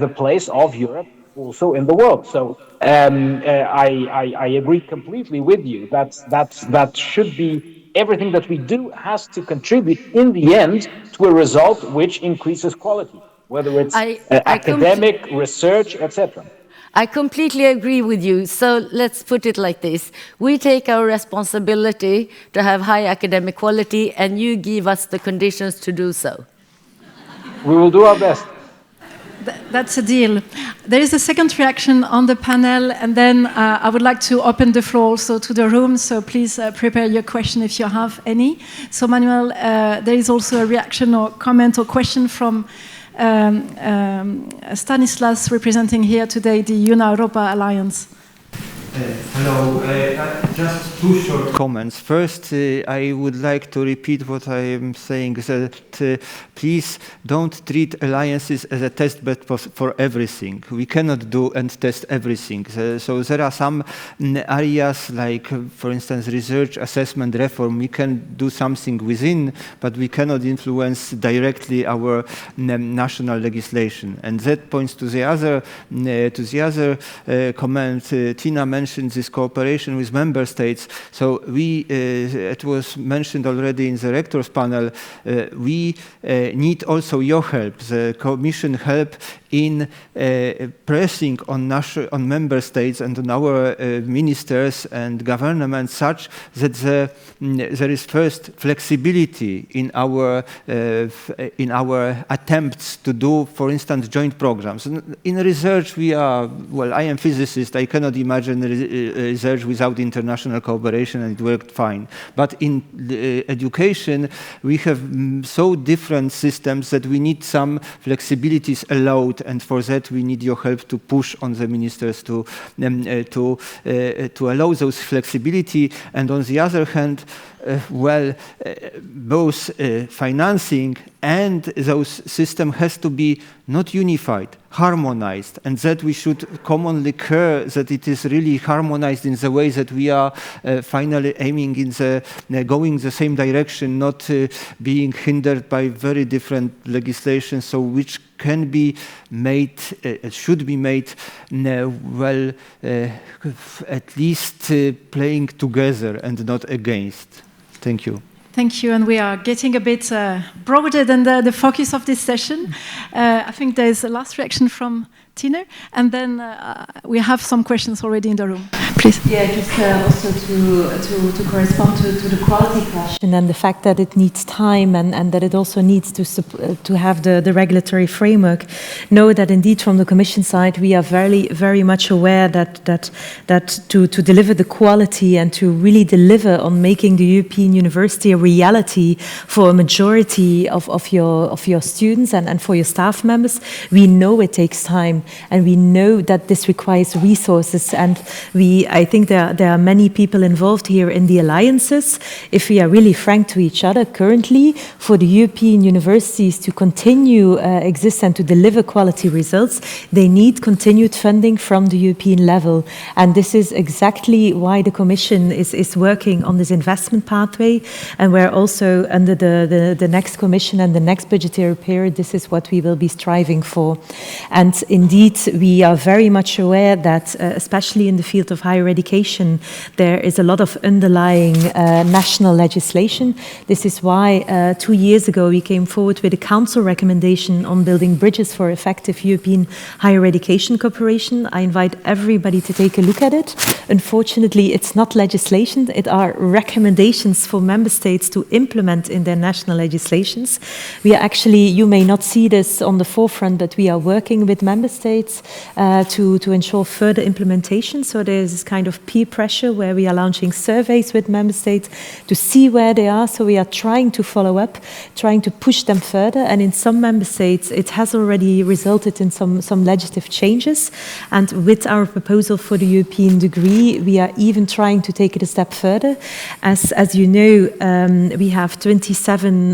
the place of Europe also in the world. So I agree completely with you. That should be everything that we do has to contribute in the end to a result which increases quality, whether it's academic, research, etc. I completely agree with you. So let's put it like this. We take our responsibility to have high academic quality, and you give us the conditions to do so. We will do our best. That's a deal. There is a second reaction on the panel, and then I would like to open the floor also to the room, so please prepare your question if you have any. So Manuel, there is also a reaction or comment or question from Stanislas, representing here today the Una Europa Alliance. Hello, just two short comments. First, I would like to repeat what I am saying, that please don't treat alliances as a test bed for everything. We cannot do and test everything. So there are some areas like, for instance, research, assessment, reform. We can do something within, but we cannot influence directly our national legislation. And that points to the other comment Tina mentioned, this cooperation with member states. So it was mentioned already in the rectors panel, we need also your help, the Commission help in pressing on member states and on our ministers and governments such that there is first flexibility in our attempts to do, for instance, joint programs. In research, I am physicist, I cannot imagine research without international cooperation, and it worked fine. But in education, we have so different systems that we need some flexibilities allowed, and for that we need your help to push on the ministers to allow those flexibility. And on the other hand, both financing and those system has to be not unified, harmonized, and that we should commonly care that it is really harmonized in the way that we are finally aiming in going the same direction, not being hindered by very different legislation, so which can be made, should be made, at least playing together and not against. Thank you. Thank you, and we are getting a bit broader than the focus of this session. I think there's a last reaction from Tina, and then we have some questions already in the room. Please. Yeah, just also to correspond to the quality question and the fact that it needs time and that it also needs to have the regulatory framework. Know that indeed from the Commission side we are very, very much aware that to deliver the quality and to really deliver on making the European University a reality for a majority of your students and for your staff members, we know it takes time, and we know that this requires resources, and I think there are many people involved here in the alliances. If we are really frank to each other, currently for the European universities to continue exist and to deliver quality results, they need continued funding from the European level, and this is exactly why the Commission is working on this investment pathway, and where also under the next Commission and the next budgetary period, this is what we will be striving for. And indeed, we are very much aware that, especially in the field of higher education, there is a lot of underlying national legislation. This is why 2 years ago we came forward with a council recommendation on building bridges for effective European higher education cooperation. I invite everybody to take a look at it. Unfortunately, it's not legislation, it are recommendations for member states to implement in their national legislations. We are actually, you may not see this on the forefront, but we are working with member states to ensure further implementation. So there's this kind of peer pressure where we are launching surveys with member states to see where they are. So we are trying to follow up, trying to push them further. And in some member states, it has already resulted in some legislative changes. And with our proposal for the European degree, we are even trying to take it a step further. As you know, we have 27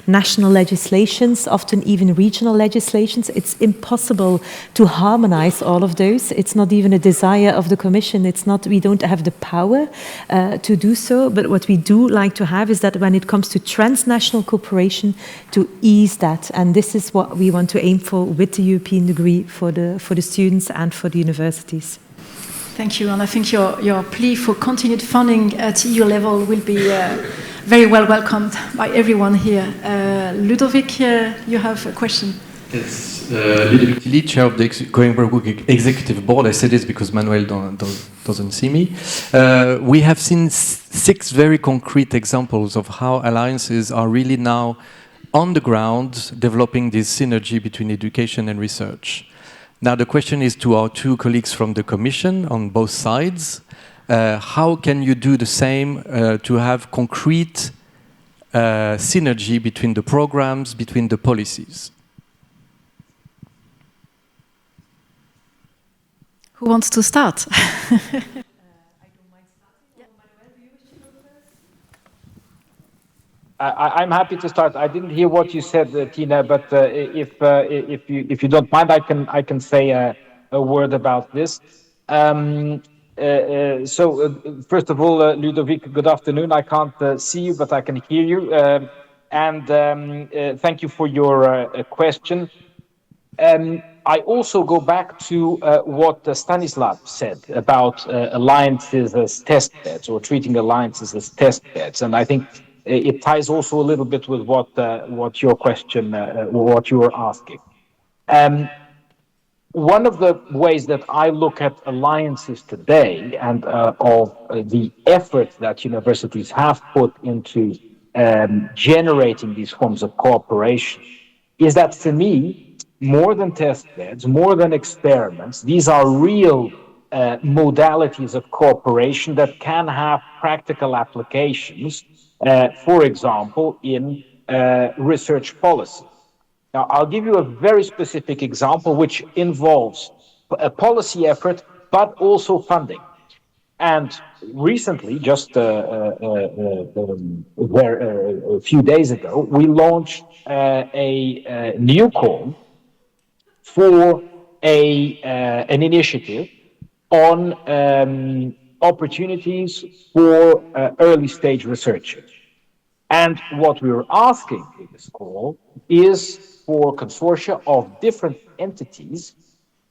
national legislations, often even regional legislations. It's impossible to harmonize all of those. It's not even a desire of the Commission. It's not, we don't have the power to do so. But what we do like to have is that when it comes to transnational cooperation, to ease that. And this is what we want to aim for with the European degree for the students and for the universities. Thank you, and I think your plea for continued funding at EU level will be very well welcomed by everyone here. Ludovic, you have a question. Yes, Ludovic Tilly, chair of the Coimbra Executive Board. I say this because Manuel doesn't see me. We have seen 6 very concrete examples of how alliances are really now on the ground developing this synergy between education and research. Now the question is to our 2 colleagues from the Commission on both sides, how can you do the same to have concrete synergy between the programs, between the policies? Who wants to start? I'm happy to start. I didn't hear what you said, Tina, but if you don't mind, I can say a word about this. First of all, Ludovic, good afternoon. I can't see you, but I can hear you. Thank you for your question. I also go back to what Stanislav said about alliances as test beds, or treating alliances as test beds, and I think it ties also a little bit with what your question, what you were asking. One of the ways that I look at alliances today, and of the effort that universities have put into generating these forms of cooperation, is that for me, more than test beds, more than experiments, these are real modalities of cooperation that can have practical applications, for example, in research policy. Now, I'll give you a very specific example which involves a policy effort, but also funding. And recently, just a few days ago, we launched a new call for an initiative on opportunities for early stage researchers. And what we were asking in this call is for consortia of different entities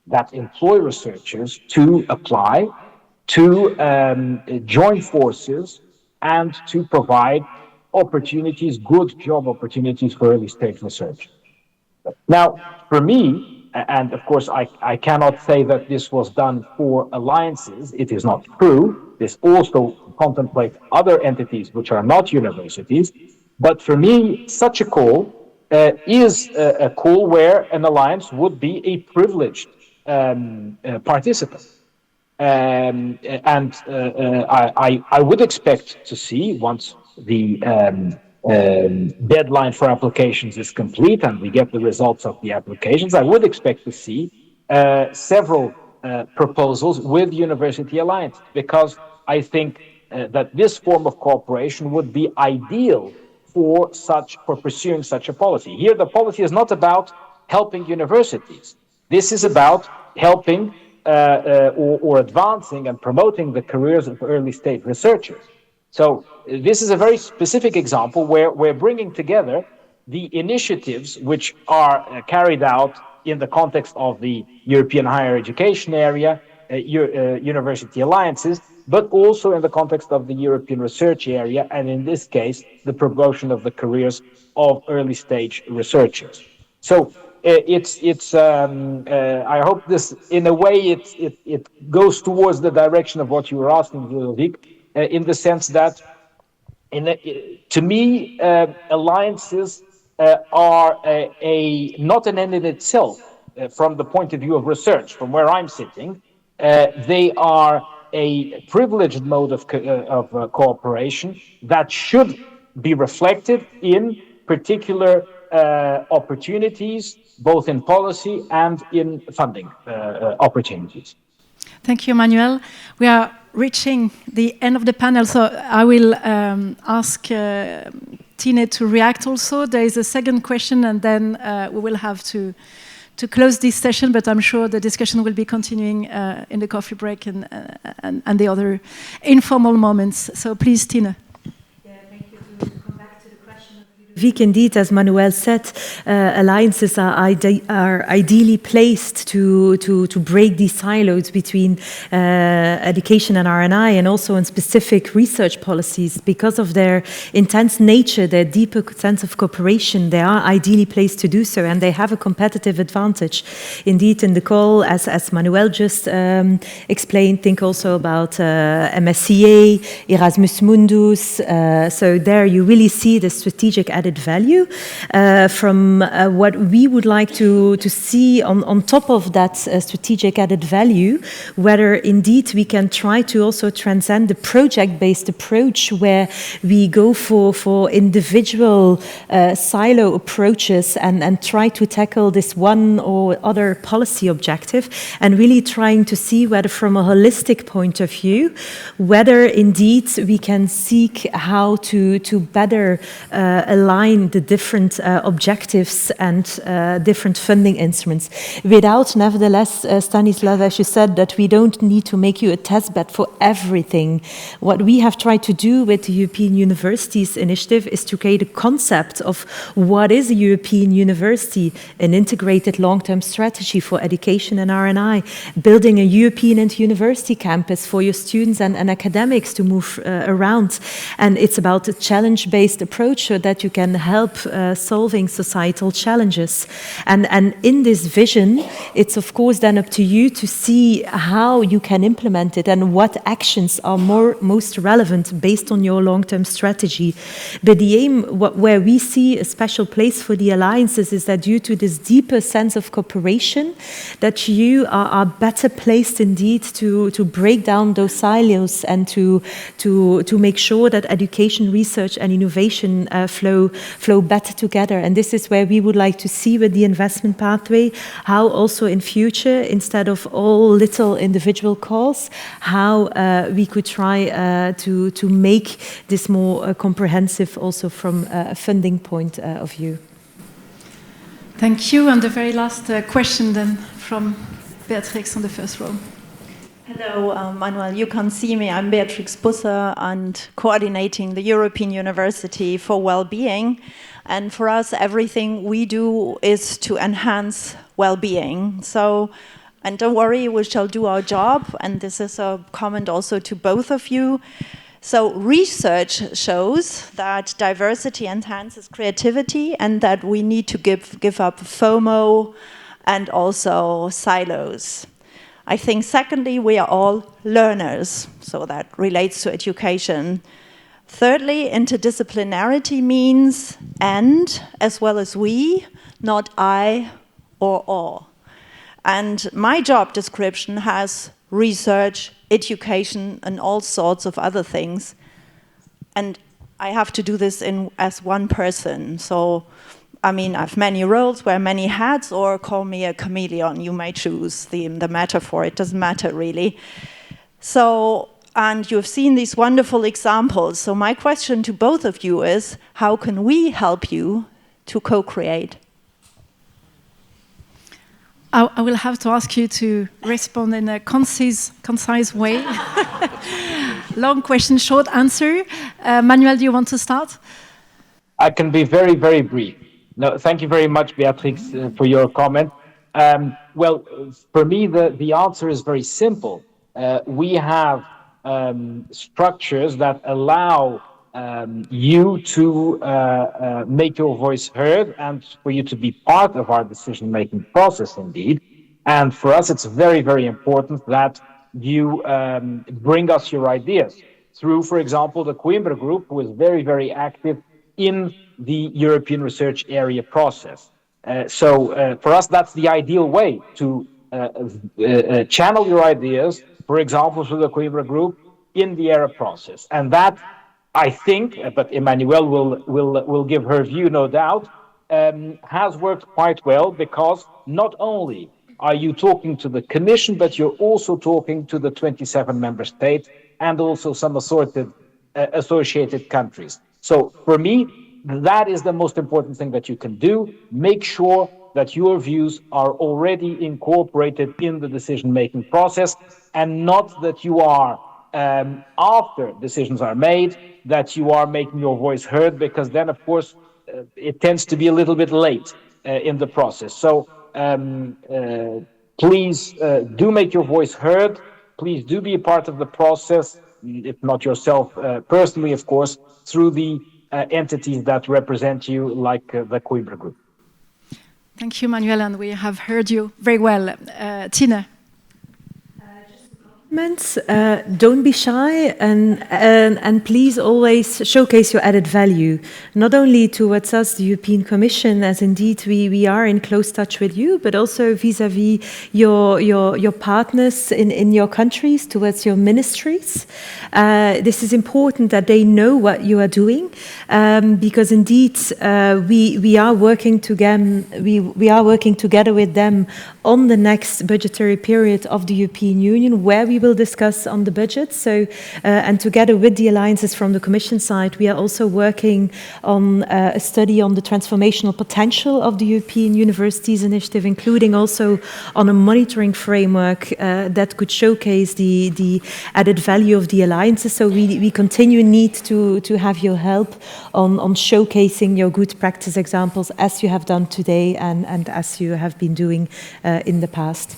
that employ researchers to apply, to join forces, and to provide opportunities, good job opportunities for early stage research. Now, for me, and of course I cannot say that this was done for alliances, it is not true. This also contemplates other entities which are not universities. But for me, such a call is a call where an alliance would be a privileged participant. I would expect to see, once the deadline for applications is complete and we get the results of the applications, I would expect to see several proposals with university alliance, because I think that this form of cooperation would be ideal for pursuing such a policy. Here, the policy is not about helping universities. This is about helping or advancing and promoting the careers of early stage researchers. So this is a very specific example where we're bringing together the initiatives which are carried out in the context of the European higher education area, university alliances, but also in the context of the European research area, and in this case, the promotion of the careers of early stage researchers. So I hope this, in a way, it goes towards the direction of what you were asking, Ludovic, in the sense that, to me, alliances are not an end in itself from the point of view of research. From where I'm sitting, they are a privileged mode of cooperation that should be reflected in particular opportunities, both in policy and in funding opportunities. Thank you, Manuel. We are reaching the end of the panel, so I will ask Tine to react also. There is a second question, and then we will have to close this session, but I'm sure the discussion will be continuing in the coffee break and the other informal moments. So please, Tine. Yeah, thank you. To come back to the question of Vic, indeed, as Manuel said, alliances are ideally placed to break these silos between education and R&I, and also in specific research policies. Because of their intense nature, their deeper sense of cooperation, they are ideally placed to do so, and they have a competitive advantage. Indeed, in the call, as Manuel just explained, think also about MSCA, Erasmus Mundus. So there you really see the strategic added value from what we would like to see on top of that strategic added value, whether indeed we can try to also transcend the project-based approach where we go for individual silo approaches and try to tackle this one or other policy objective, and really trying to see whether from a holistic point of view, whether indeed we can seek how to better align the different objectives and different funding instruments. Without, nevertheless, Stanislav, as you said, that we don't need to make you a testbed for everything. What we have tried to do with the European Universities Initiative is to create a concept of what is a European university, an integrated long-term strategy for education and R&I, building a European inter-university campus for your students and academics to move around. And it's about a challenge-based approach so that you can help solving societal challenges. And in this vision, it's of course then up to you to see how you can implement it and what actions are most relevant based on your long-term strategy. But the aim, where we see a special place for the alliances, is that due to this deeper sense of cooperation, that you are better placed indeed to break down those silos and to make sure that education, research and innovation flow better together. And this is where we would like to see with the investment pathway, how also in future, instead of all little individual calls, how we could try to make this more comprehensive also from a funding point of view. Thank you. And the very last question then from Beatrix on the first row. Hello, Manuel, you can't see me. I'm Beatrix Busser and coordinating the European University for Wellbeing. And for us, everything we do is to enhance well-being. So, and don't worry, we shall do our job. And this is a comment also to both of you. So research shows that diversity enhances creativity and that we need to give up FOMO and also silos. I think secondly, we are all learners, so that relates to education. Thirdly, interdisciplinarity means and as well as we, not I or all. And my job description has research, education, and all sorts of other things. And I have to do this as one person. So, I mean, I have many roles, wear many hats, or call me a chameleon. You may choose the metaphor. It doesn't matter, really. So, and you've seen these wonderful examples. So my question to both of you is, how can we help you to co-create? I will have to ask you to respond in a concise way. Long question, short answer. Manuel, do you want to start? I can be very, very brief. No, thank you very much, Beatrix, for your comment. Well, for me, the answer is very simple. We have structures that allow you to make your voice heard and for you to be part of our decision-making process, indeed. And for us, it's very, very important that you bring us your ideas through, for example, the Coimbra group, who is very, very active in the European Research Area process. So for us, that's the ideal way to channel your ideas, for example, through the Coimbra group in the ERA process. And that, I think, but Emmanuelle will give her view, no doubt, has worked quite well, because not only are you talking to the Commission, but you're also talking to the 27 member states and also some associated countries. So for me, that is the most important thing that you can do. Make sure that your views are already incorporated in the decision-making process, and not that you are, after decisions are made, that you are making your voice heard, because then, of course, it tends to be a little bit late in the process. So please do make your voice heard. Please do be a part of the process, if not yourself personally, of course, through the entities that represent you, like the Coimbra Group. Thank you, Manuel, and we have heard you very well. Tina. Don't be shy, and please always showcase your added value, not only towards us, the European Commission, as indeed we are in close touch with you, but also vis-à-vis your partners in your countries, towards your ministries. This is important that they know what you are doing, because indeed we are working together. We are working together with them on the next budgetary period of the European Union, where we will discuss on the budget. So, and together with the alliances from the Commission side, we are also working on a study on the transformational potential of the European Universities Initiative, including also on a monitoring framework that could showcase the added value of the alliances. So we continue need to have your help on showcasing your good practice examples, as you have done today and as you have been doing in the past.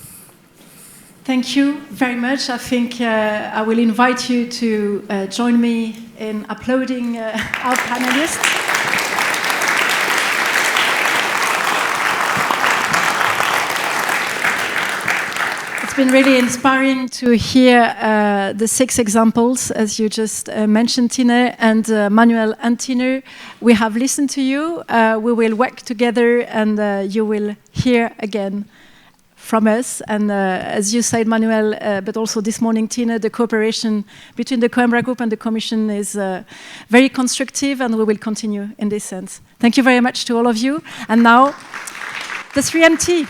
Thank you very much. I think I will invite you to join me in applauding our panelists. It's been really inspiring to hear the 6 examples, as you just mentioned, Tina, and Manuel and Tina. We have listened to you. We will work together, and you will hear again from us. And as you said, Manuel, but also this morning, Tina, the cooperation between the Coimbra Group and the Commission is very constructive, and we will continue in this sense. Thank you very much to all of you. And now, the 3MT.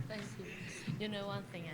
Thank you. You know one thing.